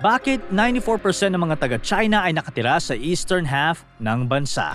Bakit 94% ng mga taga-China ay nakatira sa eastern half ng bansa?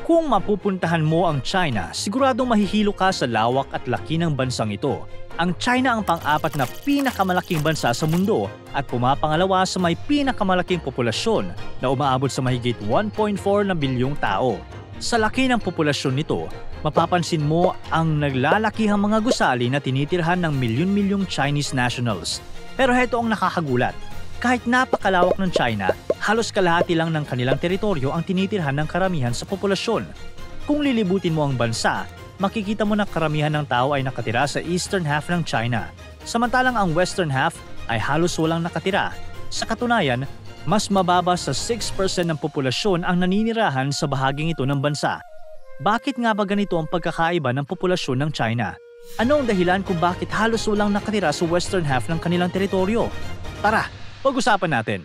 Kung mapupuntahan mo ang China, siguradong mahihilo ka sa lawak at laki ng bansang ito. Ang China ang pang-apat na pinakamalaking bansa sa mundo at pumapangalawa sa may pinakamalaking populasyon na umaabot sa mahigit 1.4 na bilyong tao. Sa laki ng populasyon nito, mapapansin mo ang naglalakihang mga gusali na tinitirhan ng milyon-milyong Chinese nationals. Pero heto ang nakakagulat. Kahit napakalawak ng China, halos kalahati lang ng kanilang teritoryo ang tinitirhan ng karamihan sa populasyon. Kung lilibutin mo ang bansa, makikita mo na karamihan ng tao ay nakatira sa eastern half ng China, samantalang ang western half ay halos walang nakatira. Sa katunayan, mas mababa sa 6% ng populasyon ang naninirahan sa bahaging ito ng bansa. Bakit nga ba ganito ang pagkakaiba ng populasyon ng China? Ano ang dahilan kung bakit halos walang nakatira sa western half ng kanilang teritoryo? Tara, pag-usapan natin.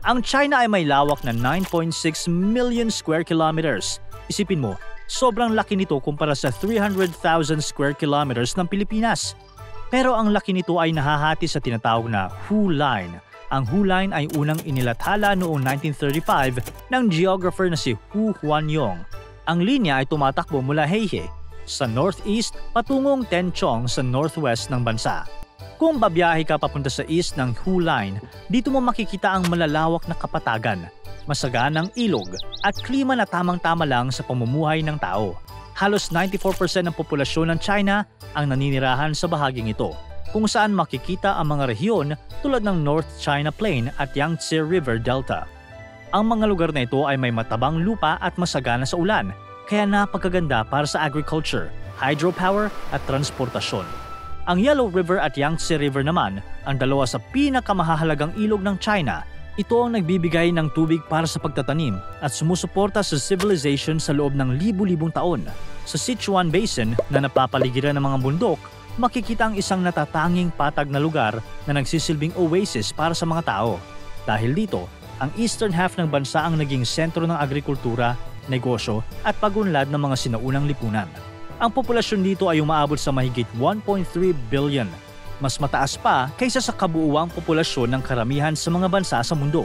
Ang China ay may lawak na 9.6 million square kilometers. Isipin mo, sobrang laki nito kumpara sa 300,000 square kilometers ng Pilipinas. Pero ang laki nito ay nahahati sa tinatawag na Hu Line. Ang Hu Line ay unang inilathala noong 1935 ng geographer na si Hu Huanyong. Ang linya ay tumatakbo mula Heihe sa northeast patungong Tenchong sa northwest ng bansa. Kung babiyahe ka papunta sa east ng Hu Line, dito mo makikita ang malalawak na kapatagan, masaganang ilog at klima na tamang-tama lang sa pamumuhay ng tao. Halos 94% ng populasyon ng China ang naninirahan sa bahaging ito, kung saan makikita ang mga rehiyon tulad ng North China Plain at Yangtze River Delta. Ang mga lugar na ito ay may matabang lupa at masagana sa ulan, kaya napakaganda para sa agriculture, hydropower at transportasyon. Ang Yellow River at Yangtze River naman, ang dalawa sa pinakamahalagang ilog ng China. Ito ang nagbibigay ng tubig para sa pagtatanim at sumusuporta sa civilization sa loob ng libu-libong taon. Sa Sichuan Basin na napapaligiran ng mga bundok, makikita ang isang natatanging patag na lugar na nagsisilbing oasis para sa mga tao. Dahil dito, ang eastern half ng bansa ang naging sentro ng agrikultura, negosyo at pagunlad ng mga sinaunang lipunan. Ang populasyon dito ay umaabot sa mahigit 1.3 billion. Mas mataas pa kaysa sa kabuuang populasyon ng karamihan sa mga bansa sa mundo.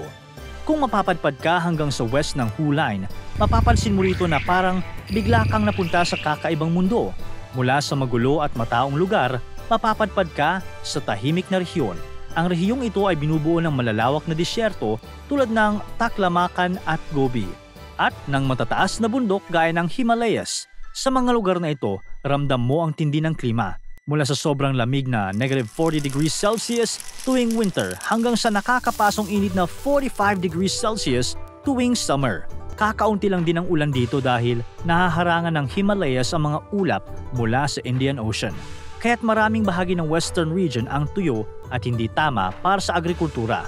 Kung mapapadpad ka hanggang sa west ng Hu Line, mapapansin mo rito na parang bigla kang napunta sa kakaibang mundo. Mula sa magulo at mataong lugar, mapapadpad ka sa tahimik na rehiyon. Ang rehiyong ito ay binubuo ng malalawak na disyerto tulad ng Taklamakan at Gobi at ng matataas na bundok gaya ng Himalayas. Sa mga lugar na ito, ramdam mo ang tindi ng klima. Mula sa sobrang lamig na -40 degrees Celsius tuwing winter hanggang sa nakakapasong init na 45 degrees Celsius tuwing summer. Kakaunti lang din ang ulan dito dahil nahaharangan ng Himalayas ang mga ulap mula sa Indian Ocean. Kaya't maraming bahagi ng western region ang tuyo at hindi tama para sa agrikultura.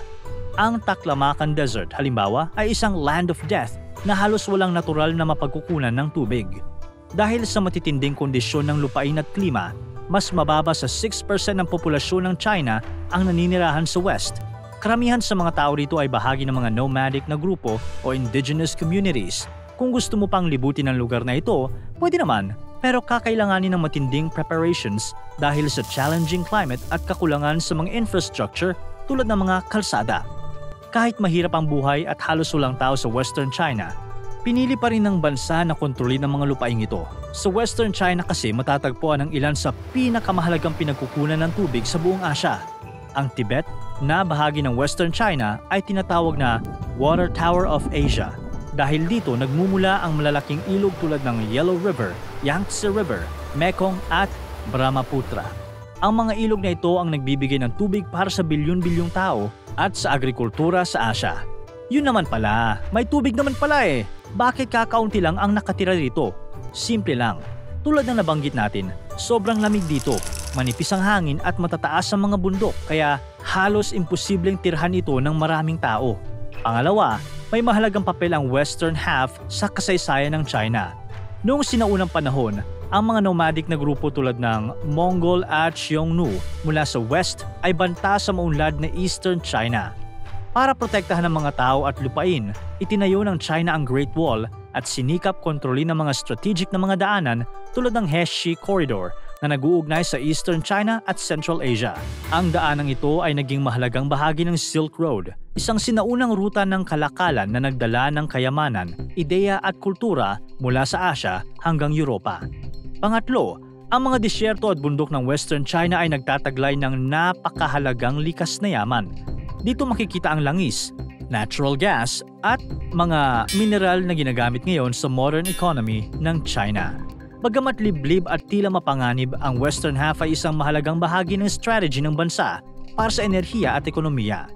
Ang Taklamakan Desert, halimbawa, ay isang land of death na halos walang natural na mapagkukunan ng tubig. Dahil sa matitinding kondisyon ng lupain at klima, mas mababa sa 6% ng populasyon ng China ang naninirahan sa west. Karamihan sa mga tao rito ay bahagi ng mga nomadic na grupo o indigenous communities. Kung gusto mo pang libutin ang lugar na ito, pwede naman, pero kakailanganin ng matinding preparations dahil sa challenging climate at kakulangan sa mga infrastructure tulad ng mga kalsada. Kahit mahirap ang buhay at halos walang tao sa Western China, pinili pa rin ng bansa na kontrolin ang mga lupaing ito. Sa Western China kasi matatagpuan ang ilan sa pinakamahalagang pinagkukunan ng tubig sa buong Asya. Ang Tibet, na bahagi ng Western China, ay tinatawag na Water Tower of Asia. Dahil dito nagmumula ang malalaking ilog tulad ng Yellow River, Yangtze River, Mekong at Brahmaputra. Ang mga ilog na ito ang nagbibigay ng tubig para sa bilyon-bilyong tao at sa agrikultura sa Asya. Yun naman pala, may tubig naman pala eh. Bakit kakaunti lang ang nakatira dito? Simple lang. Tulad ng nabanggit natin, sobrang lamig dito, manipis ang hangin at matataas ang mga bundok kaya halos imposibleng tirhan ito ng maraming tao. Pangalawa, may mahalagang papel ang western half sa kasaysayan ng China. Noong sinaunang panahon, ang mga nomadic na grupo tulad ng Mongol at Xiongnu mula sa west ay banta sa maunlad na eastern China. Para protektahan ang mga tao at lupain, itinayo ng China ang Great Wall at sinikap kontrolin ang mga strategic na mga daanan tulad ng Heshi Corridor na nag-uugnay sa Eastern China at Central Asia. Ang daanang ito ay naging mahalagang bahagi ng Silk Road, isang sinaunang ruta ng kalakalan na nagdala ng kayamanan, ideya at kultura mula sa Asia hanggang Europa. Pangatlo, ang mga disyerto at bundok ng Western China ay nagtataglay ng napakahalagang likas na yaman. Dito makikita ang langis, natural gas at mga mineral na ginagamit ngayon sa modern economy ng China. Bagamat liblib at tila mapanganib, ang Western half ay isang mahalagang bahagi ng strategy ng bansa para sa enerhiya at ekonomiya.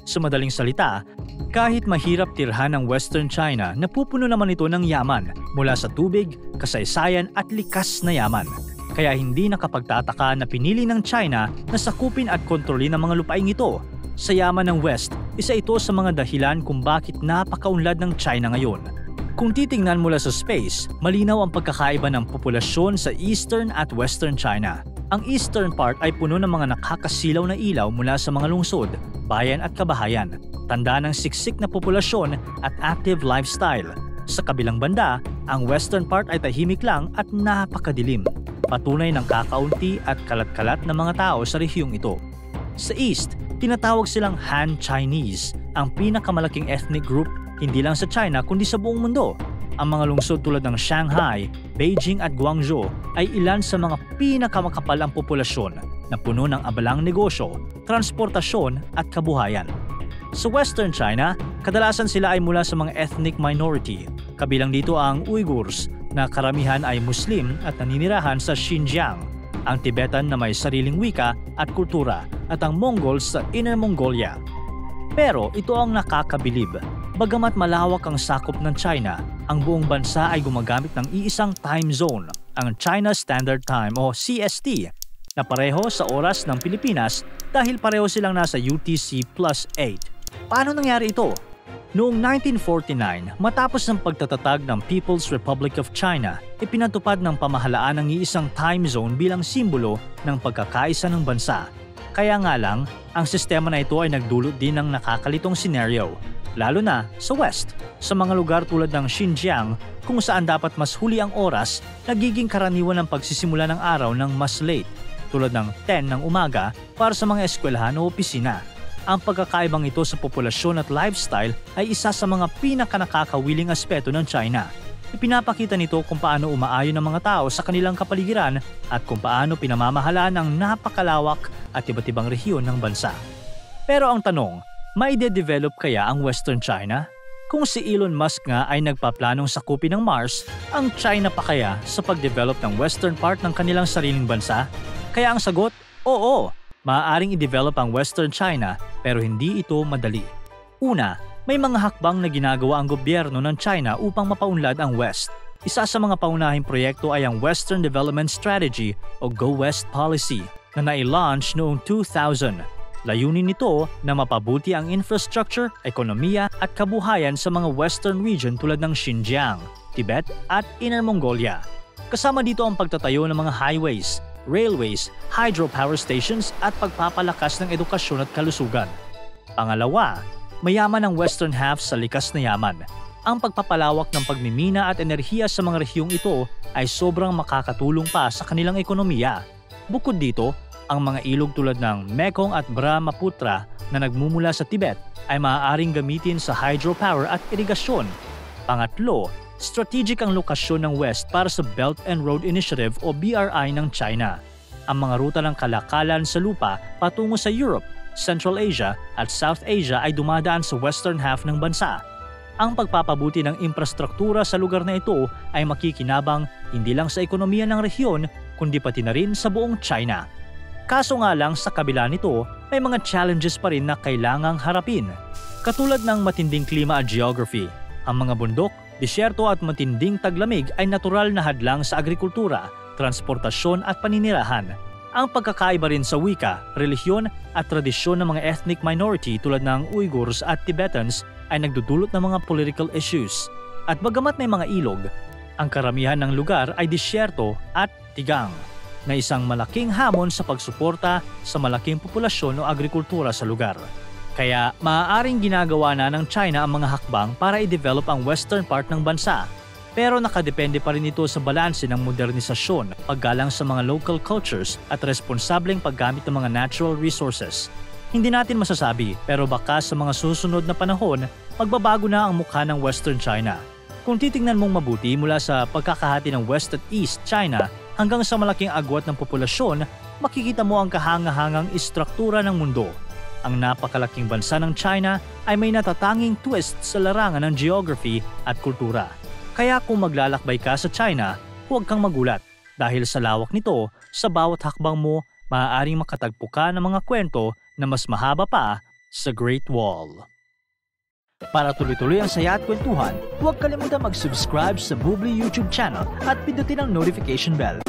Sa madaling salita, kahit mahirap tirhan ng Western China, napupuno naman ito ng yaman mula sa tubig, kasaysayan at likas na yaman. Kaya hindi nakapagtataka na pinili ng China na sakupin at kontrolin ang mga lupaing ito. Sa yaman ng West, isa ito sa mga dahilan kung bakit napakaunlad ng China ngayon. Kung titingnan mula sa space, malinaw ang pagkakaiba ng populasyon sa Eastern at Western China. Ang Eastern part ay puno ng mga nakakasilaw na ilaw mula sa mga lungsod, bayan at kabahayan, tanda ng siksik na populasyon at active lifestyle. Sa kabilang banda, ang Western part ay tahimik lang at napakadilim, patunay ng kakaunti at kalat-kalat na mga tao sa rehiyong ito. Sa East, tinatawag silang Han Chinese, ang pinakamalaking ethnic group hindi lang sa China kundi sa buong mundo. Ang mga lungsod tulad ng Shanghai, Beijing at Guangzhou ay ilan sa mga pinakamakapalang populasyon na puno ng abalang negosyo, transportasyon at kabuhayan. Sa Western China, kadalasan sila ay mula sa mga ethnic minority. Kabilang dito ang Uyghurs na karamihan ay Muslim at naninirahan sa Xinjiang, ang Tibetan na may sariling wika at kultura, at ang Mongols sa Inner Mongolia. Pero ito ang nakakabilib. Bagamat malawak ang sakop ng China, ang buong bansa ay gumagamit ng iisang time zone, ang China Standard Time o CST, na pareho sa oras ng Pilipinas dahil pareho silang nasa UTC+8. Paano nangyari ito? Noong 1949, matapos ng pagtatatag ng People's Republic of China, ipinatupad ng pamahalaan ang iisang time zone bilang simbolo ng pagkakaisa ng bansa. Kaya nga lang, ang sistema na ito ay nagdulot din ng nakakalitong senaryo, lalo na sa West. Sa mga lugar tulad ng Xinjiang, kung saan dapat mas huli ang oras, nagiging karaniwan ang pagsisimula ng araw ng mas late, tulad ng 10 ng umaga para sa mga eskwelahan o opisina. Ang pagkakaibang ito sa populasyon at lifestyle ay isa sa mga pinakanakakawiling aspeto ng China. Ipinapakita nito kung paano umaayon ang mga tao sa kanilang kapaligiran at kung paano pinamamahalaan ang napakalawak at iba't ibang rehiyon ng bansa. Pero ang tanong, maide-develop kaya ang Western China? Kung si Elon Musk nga ay nagpaplanong sakupin ng Mars, ang China pa kaya sa pag-develop ng western part ng kanilang sariling bansa? Kaya ang sagot, oo. Maaaring i-develop ang Western China pero hindi ito madali. Una, may mga hakbang na ginagawa ang gobyerno ng China upang mapaunlad ang West. Isa sa mga paunahing proyekto ay ang Western Development Strategy o Go West Policy na nai-launch noong 2000. Layunin nito na mapabuti ang infrastructure, ekonomiya at kabuhayan sa mga western region tulad ng Xinjiang, Tibet at Inner Mongolia. Kasama dito ang pagtatayo ng mga highways, railways, hydropower stations at pagpapalakas ng edukasyon at kalusugan. Pangalawa, mayaman ang western half sa likas na yaman. Ang pagpapalawak ng pagmimina at enerhiya sa mga rehiyong ito ay sobrang makakatulong pa sa kanilang ekonomiya. Bukod dito, ang mga ilog tulad ng Mekong at Brahmaputra na nagmumula sa Tibet ay maaaring gamitin sa hydropower at irigasyon. Pangatlo, strategic ang lokasyon ng West para sa Belt and Road Initiative o BRI ng China. Ang mga ruta ng kalakalan sa lupa patungo sa Europe, Central Asia at South Asia ay dumadaan sa western half ng bansa. Ang pagpapabuti ng infrastruktura sa lugar na ito ay makikinabang hindi lang sa ekonomiya ng rehiyon kundi pati na rin sa buong China. Kaso nga lang sa kabila nito, may mga challenges pa rin na kailangang harapin. Katulad ng matinding klima at geography, ang mga bundok, disyerto at matinding taglamig ay natural na hadlang sa agrikultura, transportasyon at paninirahan. Ang pagkakaiba rin sa wika, relihiyon at tradisyon ng mga ethnic minority tulad ng Uyghurs at Tibetans ay nagdudulot ng mga political issues. At bagamat may mga ilog, ang karamihan ng lugar ay disyerto at tigang, na isang malaking hamon sa pagsuporta sa malaking populasyon o agrikultura sa lugar. Kaya maaaring ginagawa na ng China ang mga hakbang para i-develop ang western part ng bansa. Pero nakadepende pa rin ito sa balanse ng modernisasyon, paggalang sa mga local cultures at responsableng paggamit ng mga natural resources. Hindi natin masasabi, pero baka sa mga susunod na panahon, magbabago na ang mukha ng Western China. Kung titingnan mong mabuti mula sa pagkakahati ng West at East China hanggang sa malaking agwat ng populasyon, makikita mo ang kahangahangang istruktura ng mundo. Ang napakalaking bansa ng China ay may natatanging twist sa larangan ng geography at kultura. Kaya kung maglalakbay ka sa China, huwag kang magulat dahil sa lawak nito, sa bawat hakbang mo, maaaring makatagpo ka ng mga kwento na mas mahaba pa sa Great Wall. Para tuloy-tuloy ang saya at kwentuhan, huwag kalimutan mag-subscribe sa Boobly YouTube channel at pindutin ang notification bell.